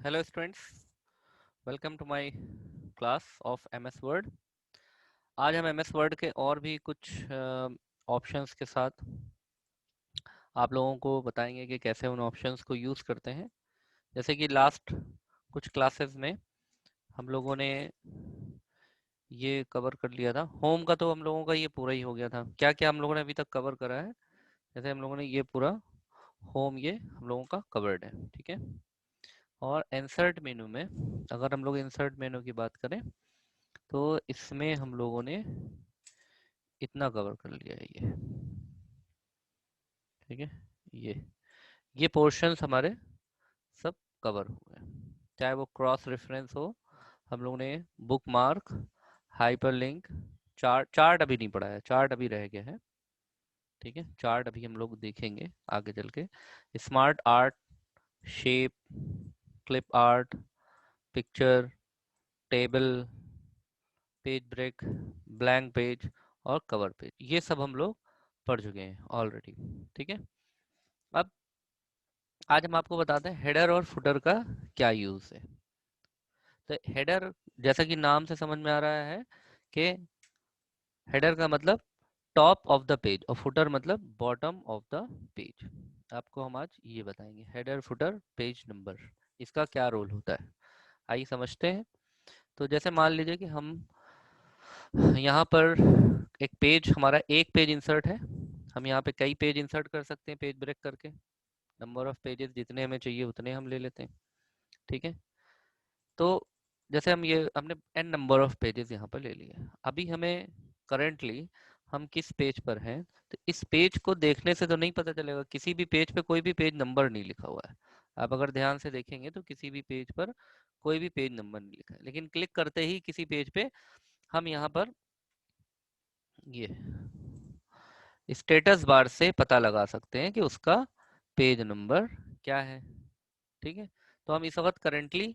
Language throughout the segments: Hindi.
Hello students, welcome to my class of MS Word। आज हम MS Word के और भी कुछ ऑप्शंस के साथ आप लोगों को बताएंगे कि कैसे उन ऑप्शंस को यूज़ करते हैं। जैसे कि लास्ट कुछ क्लासेस में हम लोगों ने ये कवर कर लिया था। होम का तो हम लोगों का ये पूरा ही हो गया था। क्या क्या हम लोगों ने अभी तक कवर करा है? जैसे हम लोगों ने ये पूरा होम ये हम लोगों का कवर्ड है, ठीक है। और इंसर्ट मेनू में अगर हम लोग इंसर्ट मेनू की बात करें तो इसमें हम लोगों ने इतना कवर कर लिया है ये, ठीक है। ये पोर्शंस हमारे सब कवर हो गए, चाहे वो क्रॉस रेफरेंस हो, हम लोगों ने बुक मार्क, हाइपरलिंक, चार्ट अभी नहीं पढ़ा है, चार्ट अभी रह गया है, ठीक है। चार्ट अभी हम लोग देखेंगे आगे चल के। Smart art, shape, clip art, picture, table, page break, blank page और कवर पेज, ये सब हम लोग पढ़ चुके हैं ऑलरेडी, ठीक है। अब आज हम आपको बताते हैं हेडर और फुटर का क्या यूज़ है। तो हेडर, जैसा कि नाम से समझ में आ रहा है कि हेडर का मतलब टॉप ऑफ द पेज और फुटर मतलब बॉटम ऑफ द पेज। आपको हम आज ये बताएंगे हेडर फुटर पेज नंबर, इसका क्या रोल होता है, आइए समझते हैं। तो जैसे मान लीजिए कि हम यहाँ पर एक पेज, हमारा एक पेज इंसर्ट है, हम यहाँ पे कई पेज इंसर्ट कर सकते हैं पेज ब्रेक करके। नंबर ऑफ पेजेस जितने हमें चाहिए उतने हम ले लेते हैं, ठीक है। तो जैसे हम ये हमने n नंबर ऑफ पेजेस यहाँ पर ले लिए। अभी हमें करेंटली हम किस पेज पर हैं, तो इस पेज को देखने से तो नहीं पता चलेगा, किसी भी पेज पे कोई भी पेज नंबर नहीं लिखा हुआ है। आप अगर ध्यान से देखेंगे तो किसी भी पेज पर कोई भी पेज नंबर नहीं लिखा है, लेकिन क्लिक करते ही किसी पेज पे हम यहाँ पर ये स्टेटस बार से पता लगा सकते हैं कि उसका पेज नंबर क्या है, ठीक है। तो हम इस वक्त currently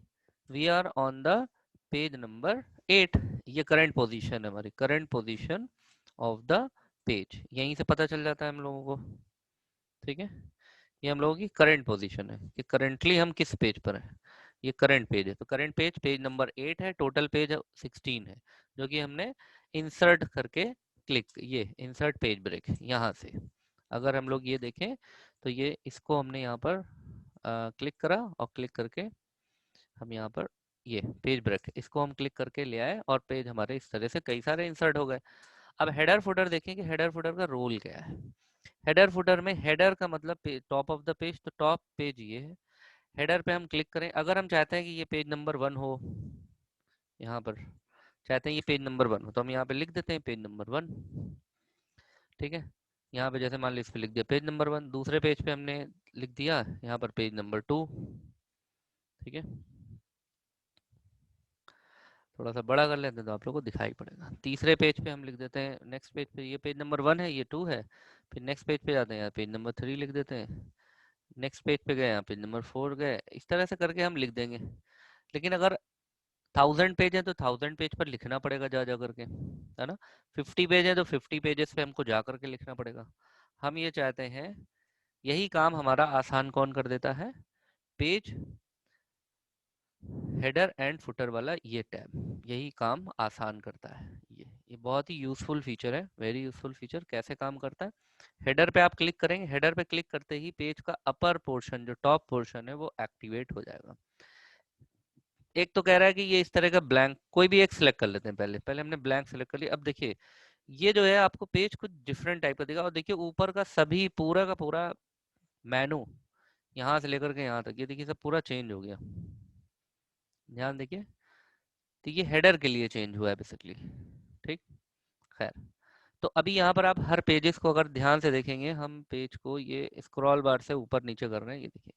we are on the page number 8। ये करंट पोजीशन है, हमारी current position of the page, यहीं से पता चल जाता है हम लोगों को, ठीक है। ये हम लोगों की करंट पोजीशन है कि करंटली हम किस पेज पर हैं। ये करंट पेज है, तो करंट पेज पेज नंबर 8 है, टोटल पेज 16 है, जो कि हमने इंसर्ट करके क्लिक, ये इंसर्ट पेज ब्रेक यहाँ से अगर हम लोग ये देखें तो ये इसको हमने यहाँ पर क्लिक करा और क्लिक करके हम यहाँ पर ये पेज ब्रेक इसको हम क्लिक करके ले आए और पेज हमारे इस तरह से कई सारे इंसर्ट हो गए। अब हेडर फुटर देखें कि हेडर फुटर का रोल क्या है। हेडर फुटर में हेडर का मतलब टॉप ऑफ द पेज, तो टॉप पेज ये है। हेडर पे हम क्लिक करें, अगर हम चाहते हैं कि ये पेज नंबर 1 हो, यहाँ पर चाहते हैं ये पेज नंबर 1 हो, तो हम यहाँ पे लिख देते हैं पेज नंबर 1, ठीक है। यहाँ पे जैसे मान लीजिए इस पे लिख दिया पेज नंबर 1, दूसरे पेज पे हमने लिख दिया यहाँ पर पेज नंबर 2, ठीक है। थोड़ा सा बड़ा कर लेते हैं तो आप लोगों को दिखाई पड़ेगा। तीसरे पेज पे हम लिख देते हैं, नेक्स्ट पेज पे ये पेज नंबर 1 है, ये 2 है, फिर नेक्स्ट पेज पे जाते हैं, यहाँ पेज नंबर 3 लिख देते हैं, नेक्स्ट पेज पे गए, यहाँ पेज नंबर 4 गए, इस तरह से करके हम लिख देंगे। लेकिन अगर 1000 पेज है तो 1000 पेज पर लिखना पड़ेगा जा जा करके, है ना। 50 पेज है तो 50 पेजेस पे हमको जा करके लिखना पड़ेगा। हम ये चाहते हैं, यही काम हमारा आसान कौन कर देता है, पेज हेडर एंड फुटर वाला ये टैब, यही काम आसान करता है। ये बहुत ही यूजफुल फीचर है, वेरी यूजफुल फीचर। कैसे काम करता है, हेडर पे आप क्लिक करेंगे, हेडर पे क्लिक करते ही पेज का अपर पोर्शन जो टॉप पोर्शन है वो एक्टिवेट हो जाएगा। एक तो कह रहा है कि ये इस तरह का ब्लैंक, कोई भी एक सिलेक्ट कर लेते हैं, पहले पहले हमने ब्लैंक सिलेक्ट कर लिया। अब देखिए ये जो है आपको पेज कुछ डिफरेंट टाइप का देगा, और देखिए ऊपर का सभी पूरा का पूरा मेनू यहाँ से लेकर के यहाँ तक, ये देखिए सब पूरा चेंज हो गया, ध्यान देखिए। तो ये हेडर के लिए चेंज हुआ है बेसिकली, ठीक। खैर, तो अभी यहाँ पर आप हर पेजेस को अगर ध्यान से देखेंगे, हम पेज को ये स्क्रॉल बार से ऊपर नीचे कर रहे हैं, ये देखिए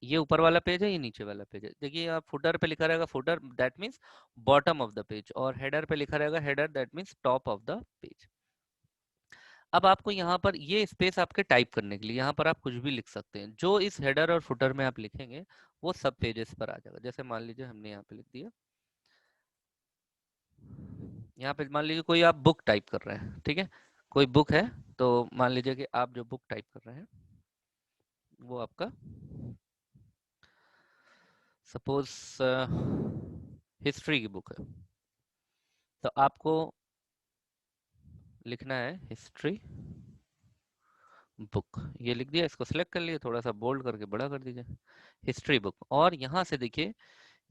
ये ऊपर वाला पेज है, ये नीचे वाला पेज है। देखिए आप फुटर पे लिखा रहेगा footer, that means bottom of the page, और हेडर पे लिखा रहेगा header, that means top of the page. अब आपको यहाँ पर ये स्पेस आपके टाइप करने के लिए यहाँ पर आप कुछ भी लिख सकते हैं, जो इस हेडर और फुटर में आप लिखेंगे वो सब पेजेस पर आ जाएगा। जैसे मान लीजिए हमने यहाँ पे लिख दिया, यहाँ पे मान लीजिए कोई आप बुक टाइप कर रहे हैं, ठीक है, कोई बुक है, तो मान लीजिए कि आप जो बुक टाइप कर रहे हैं वो आपका सपोज हिस्ट्री की बुक है, तो आपको लिखना है हिस्ट्री बुक, ये लिख दिया, इसको सिलेक्ट कर लिया, थोड़ा सा बोल्ड करके बड़ा कर दीजिए, हिस्ट्री बुक। और यहाँ से देखिए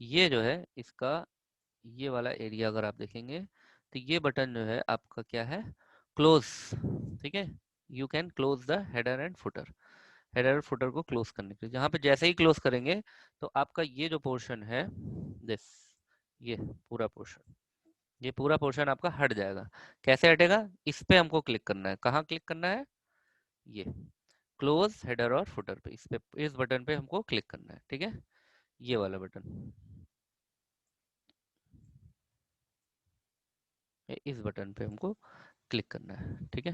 ये जो है इसका ये वाला एरिया अगर आप देखेंगे तो ये बटन जो है आपका क्या है, क्लोज। ठीक है, you can close the header and footer. Header और फुटर को क्लोज करने के लिए जहाँ पे जैसे ही क्लोज करेंगे तो आपका ये जो पोर्शन है दिस, ये पूरा पोर्शन, ये पूरा पोर्शन आपका हट जाएगा। कैसे हटेगा, इस पे हमको क्लिक करना है। कहाँ क्लिक करना है, ये क्लोज हेडर और फुटर पे, इस पे, इस बटन पे हमको क्लिक करना है। ठीक है, ये वाला बटन, इस बटन पे हमको क्लिक करना है। ठीक है,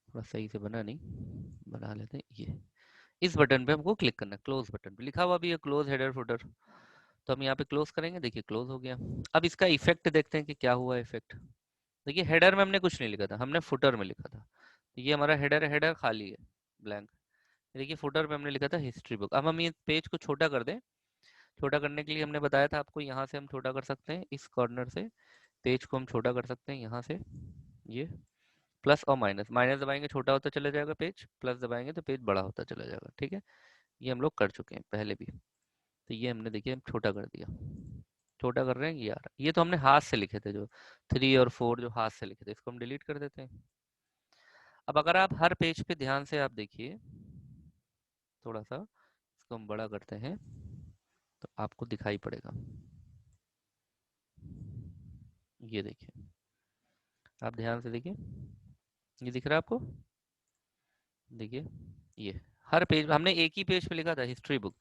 थोड़ा सही से बना नहीं, बना लेते हैं। ये इस बटन पे हमको क्लिक करना है, क्लोज बटन पे लिखा हुआ भी है क्लोज हेडर फुटर, तो हम यहाँ पे क्लोज करेंगे, देखिए क्लोज हो गया। अब इसका इफेक्ट देखते हैं कि क्या हुआ इफेक्ट। देखिए हेडर में हमने कुछ नहीं लिखा था, हमने फुटर में लिखा था, ये हमारा हेडर है, हेडर खाली है, ब्लैंक। देखिए फुटर में हमने लिखा था हिस्ट्री बुक। अब हम ये पेज को छोटा कर दें, छोटा करने के लिए हमने बताया था आपको, यहाँ से हम छोटा कर सकते हैं, इस कॉर्नर से पेज को हम छोटा कर सकते हैं, यहाँ से ये प्लस और माइनस, माइनस दबाएंगे छोटा होता चला जाएगा पेज, प्लस दबाएंगे तो पेज बड़ा होता चला जाएगा। ठीक है, ये हम लोग कर चुके हैं पहले भी, तो ये हमने देखिए छोटा कर दिया, छोटा कर रहे हैं ये आ रहा है। ये तो हमने हाथ से लिखे थे, जो 3 और 4 जो हाथ से लिखे थे, इसको हम डिलीट कर देते हैं। अब अगर आप हर पेज पे ध्यान से आप देखिए, थोड़ा सा इसको हम बड़ा करते हैं तो आपको दिखाई पड़ेगा। ये देखिए, आप ध्यान से देखिए, ये दिख रहा है आपको, देखिए ये हर पेज हमने एक ही पेज पे लिखा था हिस्ट्री बुक,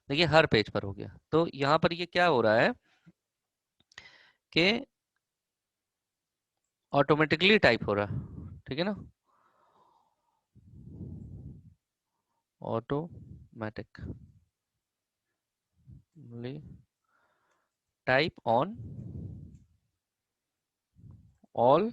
देखिए हर पेज पर हो गया। तो यहाँ पर ये क्या हो रहा है कि ऑटोमेटिकली टाइप हो रहा है। ठीक है ना, automatically type on all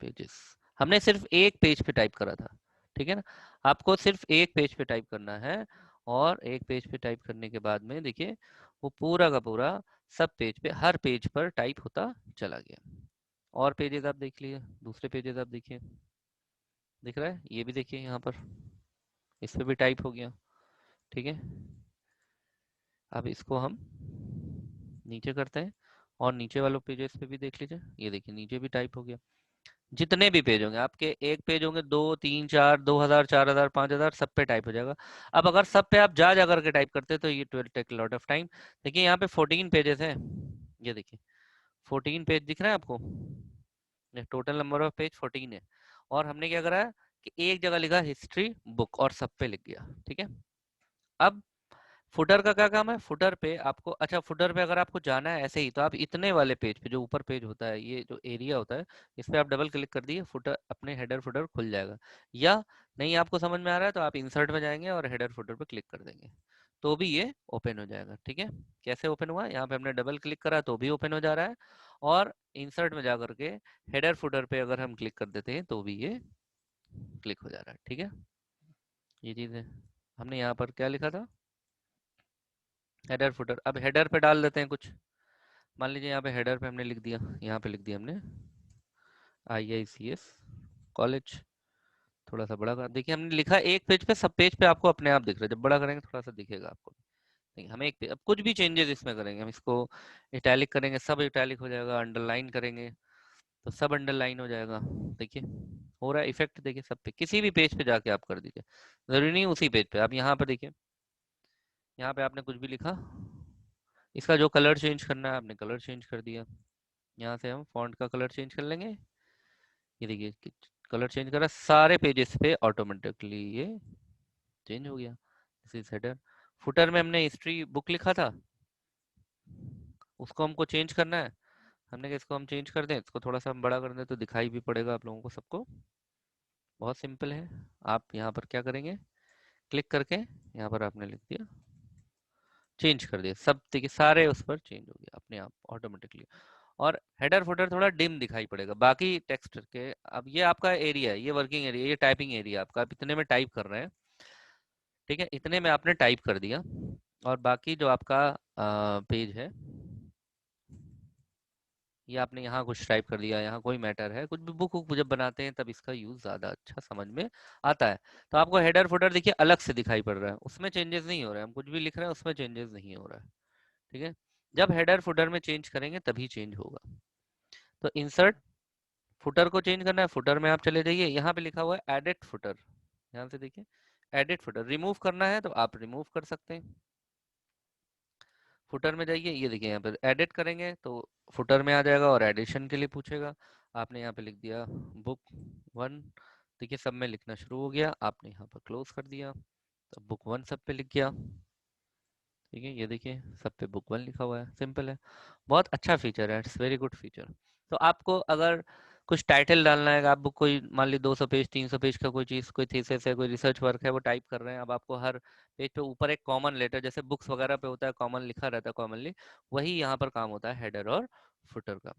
pages. हमने सिर्फ एक पेज पे टाइप करा था। ठीक है ना, आपको सिर्फ एक पेज पे टाइप करना है, और एक पेज पे टाइप करने के बाद में देखिए वो पूरा का पूरा सब पेज पे, हर पेज पर टाइप होता चला गया। और पेजेस आप देख लिए, दूसरे पेजेस आप देखिए, दिख रहा है, ये भी देखिए यहाँ पर, इस पे भी टाइप हो गया। ठीक है, अब इसको हम नीचे करते हैं, और नीचे वालों पेजेस पे भी देख लीजिए, ये देखिए नीचे भी टाइप हो गया। जितने भी पेज होंगे आपके, एक पेज होंगे, 2 3 4, 2000 4000 5000, सब पे टाइप हो जाएगा। अब अगर सब पे आप जा जा करके टाइप करते हैं तो ये will take lot of time. देखिए यहाँ पे 14 पेजेस हैं, ये देखिए 14 पेज दिख रहा है आपको, टोटल नंबर ऑफ पेज 14 है। और हमने क्या करा है कि एक जगह लिखा हिस्ट्री बुक और सब पे लिख गया। ठीक है, अब फुटर का क्या काम है, फुटर पे आपको, अच्छा फुटर पे अगर आपको जाना है ऐसे ही, तो आप इतने वाले पेज पे, जो ऊपर पेज होता है, ये जो एरिया होता है, इस पे आप डबल क्लिक कर दिए, फुटर अपने हेडर फुटर खुल जाएगा। या नहीं आपको समझ में आ रहा है तो आप इंसर्ट में जाएंगे और हेडर फुटर पे क्लिक कर देंगे, तो भी ये ओपन हो जाएगा। ठीक है, कैसे ओपन हुआ, यहाँ पे हमने डबल क्लिक करा तो भी ओपन हो जा रहा है, और इंसर्ट में जा करके हेडर फुटर पे अगर हम क्लिक कर देते हैं तो भी ये क्लिक हो जा रहा है। ठीक है, ये चीज़ है। हमने यहाँ पर क्या लिखा था, हेडर फुटर। अब हेडर पे डाल देते हैं कुछ, मान लीजिए यहाँ पे हेडर पे हमने लिख दिया, यहाँ पे लिख दिया हमने IICS कॉलेज, थोड़ा सा बड़ा कर, देखिए हमने लिखा एक पेज पे, सब पेज पे आपको अपने आप दिख रहा है, जब बड़ा करेंगे थोड़ा सा दिखेगा आपको। नहीं, हमें एक पेज, अब कुछ भी चेंजेस इसमें करेंगे, हम इसको इटैलिक करेंगे, सब इटैलिक हो जाएगा, अंडरलाइन करेंगे तो सब अंडरलाइन हो जाएगा। देखिए हो रहा है इफेक्ट, देखिए सब पे, किसी भी पेज पे जाके आप कर दीजिए, जरूरी नहीं उसी पेज पे। आप यहाँ पर देखिए, यहाँ पे आपने कुछ भी लिखा, इसका जो कलर चेंज करना है आपने कलर चेंज कर दिया, यहाँ से हम फॉन्ट का कलर चेंज कर लेंगे, ये देखिए कलर चेंज करा, सारे पेजेस पे ऑटोमेटिकली ये चेंज हो गया। This is header. फुटर में हमने हिस्ट्री बुक लिखा था, उसको हमको चेंज करना है, हमने कहा इसको हम चेंज कर दें, इसको थोड़ा सा हम बड़ा कर दें तो दिखाई भी पड़ेगा आप लोगों को सबको। बहुत सिंपल है, आप यहाँ पर क्या करेंगे, क्लिक करके यहाँ पर आपने लिख दिया, चेंज कर दिया, सब देखिए सारे उस पर चेंज हो गया अपने आप ऑटोमेटिकली। और हेडर फुटर थोड़ा डिम दिखाई पड़ेगा बाकी टेक्स्ट के। अब ये आपका एरिया है, ये वर्किंग एरिया, ये टाइपिंग एरिया आपका, आप इतने में टाइप कर रहे हैं। ठीक है, इतने में आपने टाइप कर दिया, और बाकी जो आपका पेज है ये आपने यहाँ कुछ टाइप कर दिया, यहाँ कोई मैटर है, कुछ भी बुक बुक जब बनाते हैं तब इसका यूज ज्यादा अच्छा समझ में आता है। तो आपको हेडर फुटर देखिए अलग से दिखाई पड़ रहा है, उसमें चेंजेस नहीं हो रहे हैं, हम कुछ भी लिख रहे हैं उसमें चेंजेस नहीं हो रहा है। ठीक है, जब हेडर फुटर में चेंज करेंगे तभी चेंज होगा। तो इंसर्ट फुटर को चेंज करना है, फुटर में आप चले जाइए, यहाँ पे लिखा हुआ है एडिट फुटर, ध्यान से देखिए, एडिट फुटर। रिमूव करना है तो आप रिमूव कर सकते हैं, फुटर में जाइए, ये देखिए यहाँ पर एडिट करेंगे तो फुटर में आ जाएगा और एडिशन के लिए पूछेगा। आपने यहाँ पे लिख दिया बुक 1, देखिए सब में लिखना शुरू हो गया, आपने यहाँ पर क्लोज कर दिया तो बुक 1 सब पे लिख गया। ठीक है, ये देखिए सब पे बुक 1 लिखा हुआ है, सिंपल है, बहुत अच्छा फीचर है, इट्स वेरी गुड फीचर। तो आपको अगर कुछ टाइटल डालना है, आप बुक कोई मान ली 200 पेज 300 पेज का कोई चीज़, कोई थीसिस है, कोई रिसर्च वर्क है, वो टाइप कर रहे हैं, अब आपको हर पेज पे ऊपर एक कॉमन लेटर, जैसे बुक्स वगैरह पे होता है कॉमन लिखा रहता है कॉमनली, वही यहाँ पर काम होता है हेडर और फुटर का।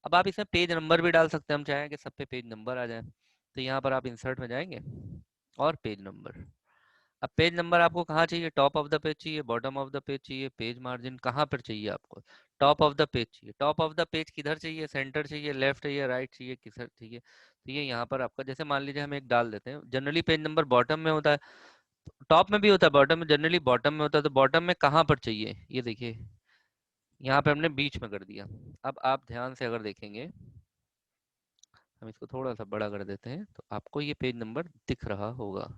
अब आप इसमें पेज नंबर भी डाल सकते हैं, हम चाहें कि सब पे पेज नंबर आ जाए, तो यहाँ पर आप इंसर्ट में जाएंगे और पेज नंबर। अब पेज नंबर आपको कहाँ चाहिए, टॉप ऑफ द पेज चाहिए, बॉटम ऑफ द पेज चाहिए, पेज मार्जिन कहाँ पर चाहिए आपको, टॉप ऑफ द पेज चाहिए। टॉप ऑफ द पेज किधर चाहिए, सेंटर चाहिए, लेफ्ट चाहिए, राइट चाहिए, किधर चाहिए, तो ये यहाँ पर आपका, जैसे मान लीजिए हम एक डाल देते हैं, जनरली पेज नंबर बॉटम में होता है, टॉप में भी होता है, बॉटम में, जनरली बॉटम में होता है, तो बॉटम में कहाँ पर चाहिए, ये देखिए यहाँ पे हमने बीच में कर दिया। अब आप ध्यान से अगर देखेंगे, हम इसको थोड़ा सा बड़ा कर देते हैं तो आपको ये पेज नंबर दिख रहा होगा,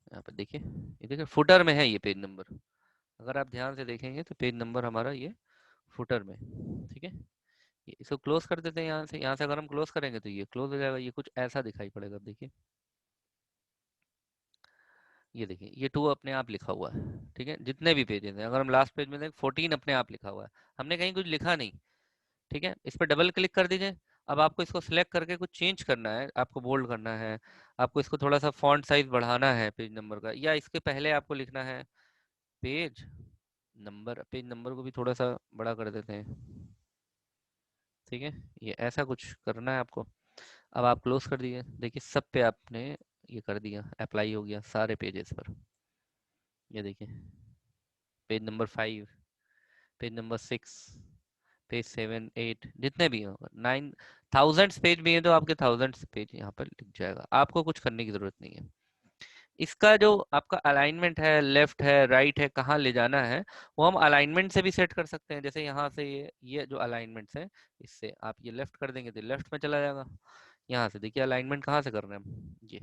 यहाँ पे देखिए, ये देखिए फुटर में है ये पेज नंबर, अगर आप ध्यान से देखेंगे तो पेज नंबर हमारा ये फुटर में। ठीक है, इसको क्लोज कर देते हैं यहाँ से, यहाँ से अगर हम क्लोज करेंगे तो ये क्लोज हो जाएगा, ये कुछ ऐसा दिखाई पड़ेगा, अब देखिए, ये देखिए ये 2 अपने आप लिखा हुआ है। ठीक है, जितने भी पेजेस हैं, अगर हम लास्ट पेज में देखें 14 अपने आप लिखा हुआ है, हमने कहीं कुछ लिखा नहीं। ठीक है, इस पर डबल क्लिक कर दीजिए। अब आपको इसको सिलेक्ट करके कुछ चेंज करना है, आपको बोल्ड करना है, आपको इसको थोड़ा सा फॉन्ट साइज बढ़ाना है पेज नंबर का, या इसके पहले आपको लिखना है पेज नंबर, पेज नंबर को भी थोड़ा सा बड़ा कर देते हैं। ठीक है, ये ऐसा कुछ करना है आपको। अब आप क्लोज कर दिए, देखिए सब पे आपने ये कर दिया, अप्लाई हो गया सारे पेजेस पर। ये देखिए page number 5, page number 6, page 7 8 जितने भी हो, 9 थाउजेंड्स पेज भी है तो आपके थाउजेंड्स पेज यहाँ पर लिख जाएगा, आपको कुछ करने की जरूरत नहीं है। इसका जो आपका अलाइनमेंट है, लेफ्ट है राइट है, कहाँ ले जाना है, वो हम अलाइनमेंट से भी सेट कर सकते हैं। जैसे यहाँ से ये जो अलाइनमेंट्स है, इससे आप ये लेफ्ट कर देंगे तो लेफ्ट में चला जाएगा। यहाँ से देखिए अलाइनमेंट कहाँ से कर रहे हैं हम, ये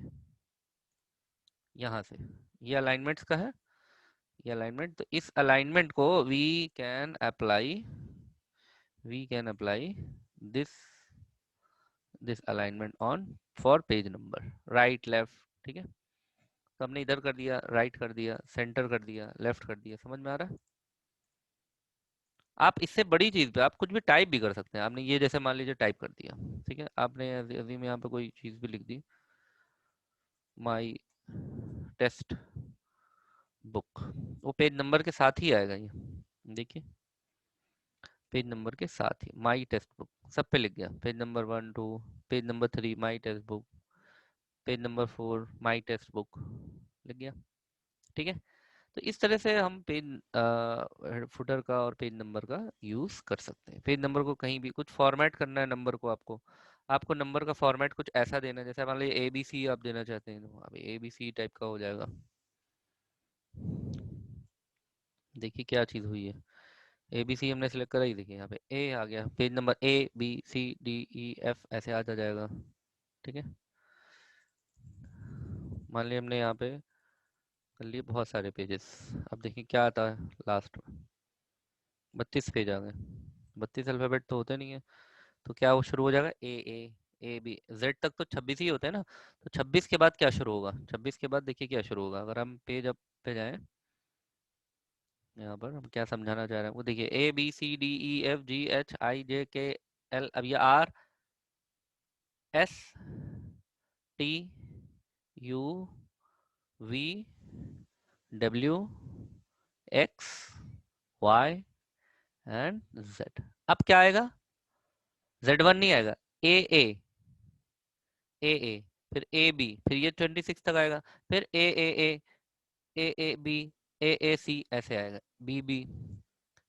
यहाँ से, ये अलाइनमेंट्स का है, ये अलाइनमेंट, तो इस अलाइनमेंट को we can apply this this alignment on for page number, right left. ठीक है, तो हमने इधर कर दिया, राइट कर दिया, सेंटर कर दिया, लेफ्ट कर दिया, समझ में आ रहा है। आप इससे बड़ी चीज पे आप कुछ भी टाइप भी कर सकते हैं, आपने ये जैसे मान लीजिए टाइप कर दिया, ठीक है, आपने अजीम यहाँ पे कोई चीज भी लिख दी, माई टेस्ट बुक, वो पेज नंबर के साथ ही आएगा ये, देखिए पेज नंबर के साथ ही माई टेक्स्ट बुक सब पे लिख गया, पेज नंबर 1 2, पेज नंबर 3 माई टेक्स्ट बुक, पेज नंबर 4 माई टेक्स्ट बुक, लिख गया। ठीक है, तो इस तरह से हम पेज फुटर का और पेज नंबर का यूज कर सकते हैं। पेज नंबर को कहीं भी कुछ फॉर्मेट करना है नंबर को, आपको आपको नंबर का फॉर्मेट कुछ ऐसा देना है, जैसे मान लीजिए ABC आप देना चाहते हैं, तो अब ABC टाइप का हो जाएगा। देखिए क्या चीज़ हुई है, ABC हमने सेलेक्ट करा ही, देखिए यहाँ पे ए आ गया, पेज नंबर ABCDEF ऐसे आ जाएगा। ठीक है, मान लिया हमने यहाँ पे कर लिए बहुत सारे पेजेस, अब देखिए क्या आता है लास्ट में, 32 पेज आ गए, 32 अल्फाबेट तो होते नहीं है, तो क्या वो शुरू हो जाएगा A A B Z तक तो 26 ही होते हैं ना, तो 26 के बाद क्या शुरू होगा, 26 के बाद देखिए क्या शुरू होगा, अगर हम पेज अप पे जाएं, यहाँ पर हम क्या समझाना चाह रहे हैं वो देखिए, ABCDEFGHIJKL, अब ये RSTUVWXYZ, अब क्या आएगा, Z1 नहीं आएगा, AA फिर AB, फिर ये 26 तक आएगा, फिर AAA AAB ए सी ऐसे आएगा, बी बी,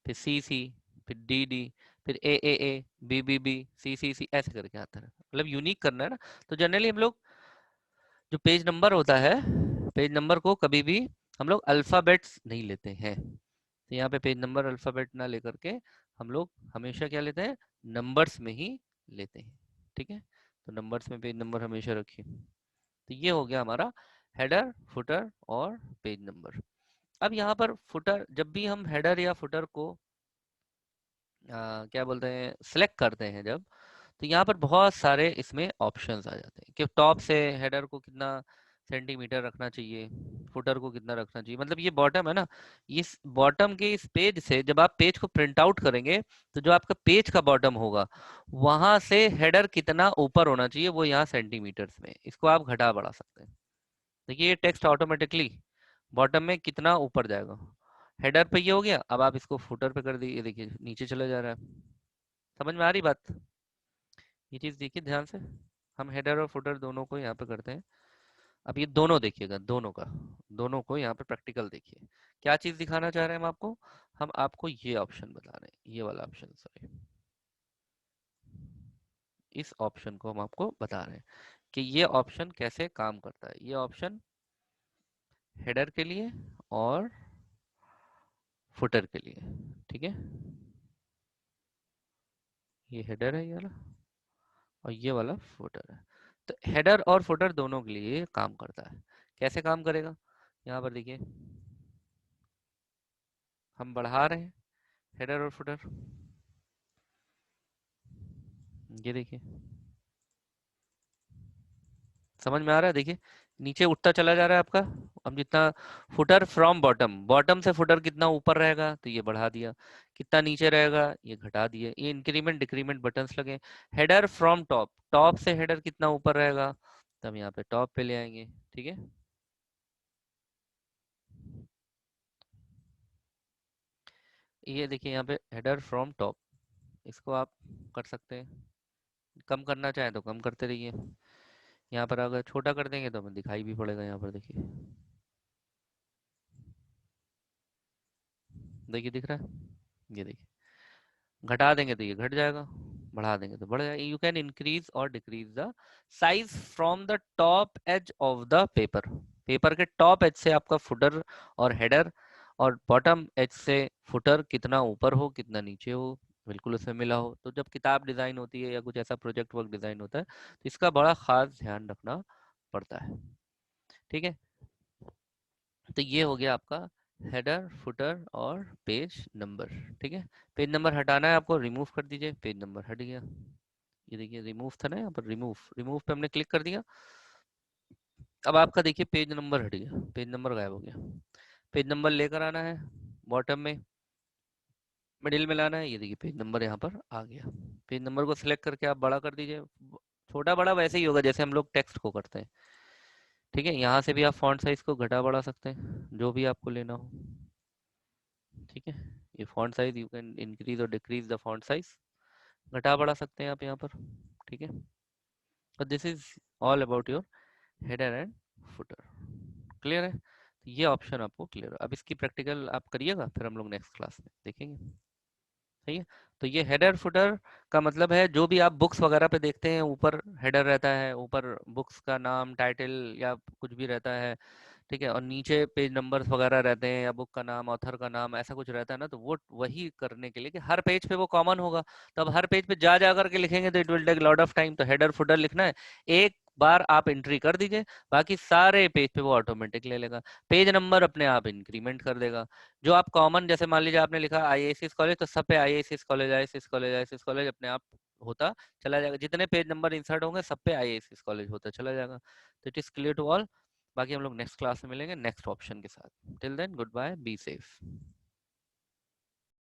फिर सी सी, फिर डी डी, फिर ए बी बी बी, सी सी ऐसे करके आता है, मतलब यूनिक करना है ना। तो जनरली हम लोग जो पेज नंबर होता है, पेज नंबर को कभी भी हम लोग अल्फाबेट्स नहीं लेते हैं। तो यहाँ पे पेज नंबर अल्फाबेट ना लेकर के हम लोग हमेशा क्या लेते हैं, नंबर्स में ही लेते हैं। ठीक है, तो नंबर्स में पेज नंबर हमेशा रखिए। तो ये हो गया हमारा हेडर, फुटर और पेज नंबर। अब यहाँ पर फुटर, जब भी हम हेडर या फुटर को क्या बोलते हैं सिलेक्ट करते हैं जब, तो यहाँ पर बहुत सारे इसमें ऑप्शंस आ जाते हैं कि टॉप से हेडर को कितना सेंटीमीटर रखना चाहिए, फुटर को कितना रखना चाहिए। मतलब ये बॉटम है ना, इस बॉटम के इस पेज से जब आप पेज को प्रिंट आउट करेंगे, तो जो आपका पेज का बॉटम होगा वहां से हेडर कितना ऊपर होना चाहिए वो यहाँ सेंटीमीटर्स में, इसको आप घटा बढ़ा सकते हैं। देखिए ये टेक्स्ट ऑटोमेटिकली बॉटम में कितना ऊपर जाएगा, हेडर पे ये हो गया। अब आप इसको फुटर पे कर दीजिए, देखिए नीचे चला जा रहा है। समझ में आ रही बात? ये चीज देखिए ध्यान से, हम हेडर और फुटर दोनों को यहाँ पे करते हैं। अब ये दोनों देखिएगा, दोनों का, दोनों को यहाँ पे प्रैक्टिकल देखिए। क्या चीज दिखाना चाह रहे हैं हम आपको ये ऑप्शन बता रहे हैं, ये वाला ऑप्शन, सॉरी, इस ऑप्शन को हम आपको बता रहे हैं कि ये ऑप्शन कैसे काम करता है। ये ऑप्शन हेडर के लिए और फुटर के लिए, ठीक है। ये हेडर है ये वाला, और ये वाला फुटर है। तो हेडर और फुटर दोनों के लिए काम करता है। कैसे काम करेगा, यहाँ पर देखिए हम बढ़ा रहे हैं हेडर और फुटर, ये देखिए समझ में आ रहा है। देखिए नीचे उठता चला जा रहा है आपका। अब जितना फुटर फ्रॉम बॉटम, बॉटम से फुटर कितना ऊपर रहेगा तो ये बढ़ा दिया, कितना नीचे रहेगा ये घटा दिया। ये इंक्रीमेंट डिक्रीमेंट बटन्स लगे। हेडर फ्रॉम टॉप, टॉप से हेडर कितना ऊपर रहेगा तो हम यहाँ पे टॉप पे ले आएंगे, ठीक है। ये देखिए यहाँ पे हेडर फ्रॉम टॉप, इसको आप कर सकते हैं, कम करना चाहें तो कम करते रहिए। यहाँ पर अगर छोटा कर देंगे तो हमें दिखाई भी पड़ेगा। यहाँ पर देखिए, देखिए दिख रहा है, ये देखिए घटा देंगे तो ये घट जाएगा, बढ़ा देंगे तो बढ़ जाएगा। यू कैन इंक्रीज और decrease the size from the top edge of the paper. Paper के टॉप एज से आपका फुटर और हेडर, और बॉटम एज से फुटर कितना ऊपर हो कितना नीचे हो, बिल्कुल उसमें मिला हो। तो जब किताब डिजाइन होती है या कुछ ऐसा प्रोजेक्ट वर्क डिजाइन होता है तो इसका बड़ा खास ध्यान रखना पड़ता है, ठीक है। तो ये हो गया आपका हेडर, फुटर और पेज नंबर, ठीक है। पेज नंबर हटाना है आपको, रिमूव कर दीजिए, पेज नंबर हट गया। ये देखिए रिमूव था ना, यहाँ पर रिमूव, रिमूव पे हमने क्लिक कर दिया। अब आपका देखिए पेज नंबर हट गया, पेज नंबर गायब हो गया। पेज नंबर लेकर आना है बॉटम में, मिडिल में लाना है। ये देखिए पेज नंबर यहाँ पर आ गया। पेज नंबर को सिलेक्ट करके आप बड़ा कर दीजिए। छोटा बड़ा वैसे ही होगा जैसे हम लोग टेक्स्ट को करते हैं, ठीक है। यहाँ से भी आप फॉन्ट साइज को घटा बढ़ा सकते हैं, जो भी आपको लेना हो, ठीक है। ये font size you can increase और डिक्रीज द फॉन्ट साइज, घटा बढ़ा सकते हैं आप यहाँ पर, ठीक है। तो this is all about your header and footer, clear है। तो ये ऑप्शन आपको क्लियर है। अब इसकी प्रैक्टिकल आप करिएगा, फिर हम लोग नेक्स्ट क्लास में देखेंगे, सही है। तो ये हेडर फुटर का मतलब है जो भी आप बुक्स वगैरह पे देखते हैं, ऊपर हेडर रहता है, ऊपर बुक्स का नाम टाइटल या कुछ भी रहता है, ठीक है, और नीचे पेज नंबर्स वगैरह रहते हैं या बुक का नाम, ऑथर का नाम, ऐसा कुछ रहता है ना। तो वो वही करने के लिए कि हर पेज पे वो कॉमन होगा, तो अब हर पेज पे जा जा करके लिखेंगे तो it will take lot of time. तो हेडर फुटर लिखना है, एक बार आप एंट्री कर दीजिए, बाकी सारे पेज पे वो ऑटोमेटिक ले लेगा। पेज नंबर अपने आप इंक्रीमेंट कर देगा। जो आप कॉमन, जैसे मान लीजिए आपने लिखा आईएएस कॉलेज, तो सब पे IAS college, IAS college, IAS college अपने आप होता चला जाएगा। जितने पेज नंबर इंसर्ट होंगे सब पे आईएएस कॉलेज होता चला जाएगा। तो it is clear to all. बाकी हम लोग नेक्स्ट क्लास में मिलेंगे नेक्स्ट ऑप्शन के साथ। Till then good bye, be safe.